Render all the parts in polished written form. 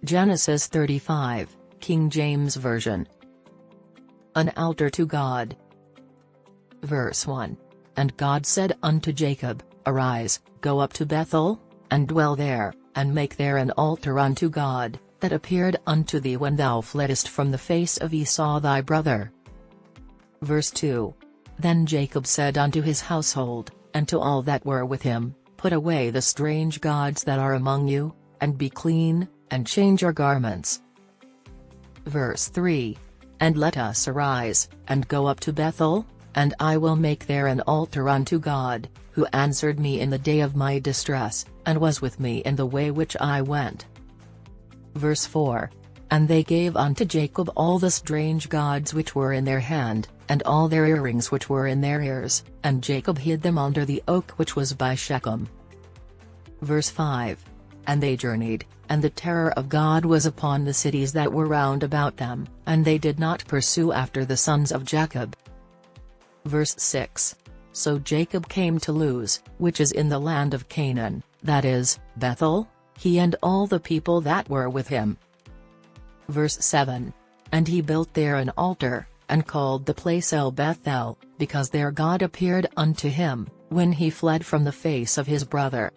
Genesis 35, King James Version. An altar to God. Verse 1. And God said unto Jacob, Arise, go up to Bethel, and dwell there, and make there an altar unto God, that appeared unto thee when thou fleddest from the face of Esau thy brother. Verse 2. Then Jacob said unto his household, and to all that were with him, Put away the strange gods that are among you, and be clean, and change your garments. Verse 3. And let us arise, and go up to Bethel, and I will make there an altar unto God, who answered me in the day of my distress, and was with me in the way which I went. Verse 4. And they gave unto Jacob all the strange gods which were in their hand, and all their earrings which were in their ears, and Jacob hid them under the oak which was by Shechem. Verse 5. And they journeyed, and the terror of God was upon the cities that were round about them, and they did not pursue after the sons of Jacob. Verse 6. So Jacob came to Luz, which is in the land of Canaan, that is, Bethel, he and all the people that were with him. Verse 7. And he built there an altar, and called the place El Bethel, because there God appeared unto him, when he fled from the face of his brother.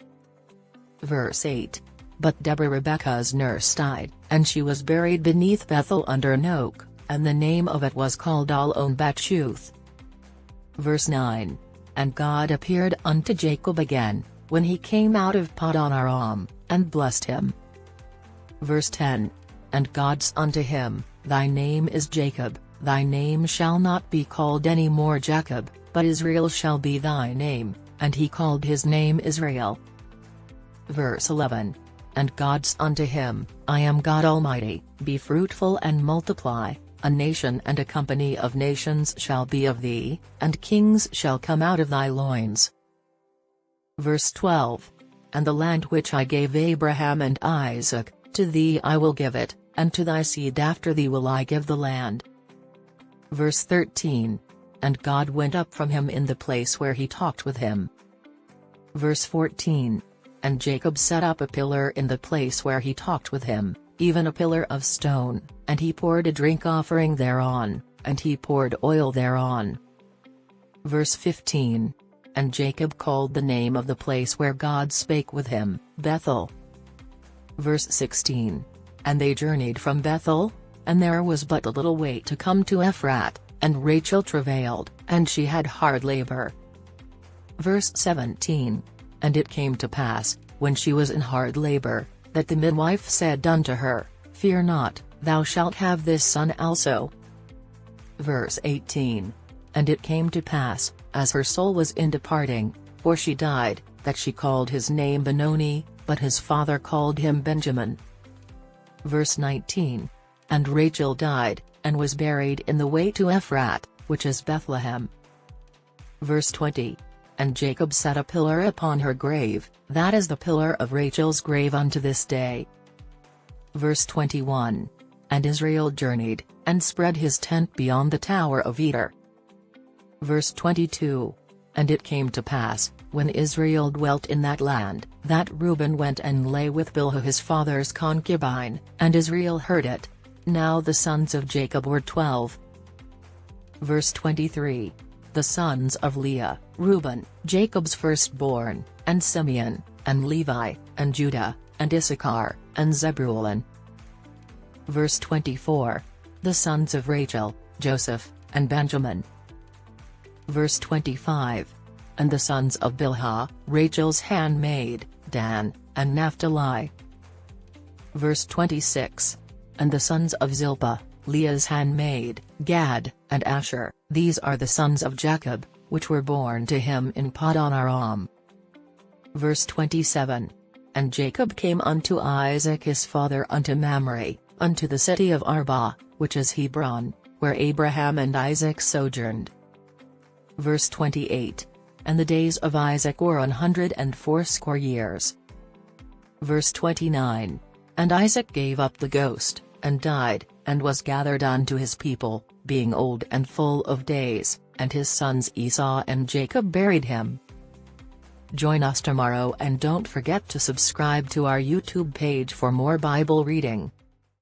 Verse 8. But Deborah Rebekah's nurse died, and she was buried beneath Bethel under an oak, and the name of it was called Allon Batshuth. Verse 9. And God appeared unto Jacob again, when he came out of Paddan Aram, and blessed him. Verse 10. And God said unto him, Thy name is Jacob, thy name shall not be called any more Jacob, but Israel shall be thy name, and he called his name Israel. Verse 11. And God said unto him, I am God Almighty, be fruitful and multiply, a nation and a company of nations shall be of thee, and kings shall come out of thy loins. Verse 12. And the land which I gave Abraham and Isaac, to thee I will give it, and to thy seed after thee will I give the land. Verse 13. And God went up from him in the place where he talked with him. Verse 14. And Jacob set up a pillar in the place where he talked with him, even a pillar of stone, and he poured a drink offering thereon, and he poured oil thereon. Verse 15. And Jacob called the name of the place where God spake with him, Bethel. Verse 16. And they journeyed from Bethel, and there was but a little way to come to Ephrat, and Rachel travailed, and she had hard labor. Verse 17. And it came to pass, when she was in hard labor, that the midwife said unto her, Fear not, thou shalt have this son also. Verse 18. And it came to pass, as her soul was in departing, for she died, that she called his name Benoni, but his father called him Benjamin. Verse 19. And Rachel died, and was buried in the way to Ephrat, which is Bethlehem. Verse 20. And Jacob set a pillar upon her grave, that is the pillar of Rachel's grave unto this day. Verse 21. And Israel journeyed, and spread his tent beyond the tower of Eder. Verse 22. And it came to pass, when Israel dwelt in that land, that Reuben went and lay with Bilhah his father's concubine, and Israel heard it. Now the sons of Jacob were 12. Verse 23. The sons of Leah, Reuben, Jacob's firstborn, and Simeon, and Levi, and Judah, and Issachar, and Zebulun. Verse 24. The sons of Rachel, Joseph, and Benjamin. Verse 25. And the sons of Bilhah, Rachel's handmaid, Dan, and Naphtali. Verse 26. And the sons of Zilpah, Leah's handmaid, Gad, and Asher, these are the sons of Jacob, which were born to him in Paddan Aram. Verse 27. And Jacob came unto Isaac his father unto Mamre, unto the city of Arba, which is Hebron, where Abraham and Isaac sojourned. Verse 28. And the days of Isaac were 180 years. Verse 29. And Isaac gave up the ghost, and died, and was gathered unto his people, being old and full of days, and his sons Esau and Jacob buried him. Join us tomorrow and don't forget to subscribe to our YouTube page for more Bible reading.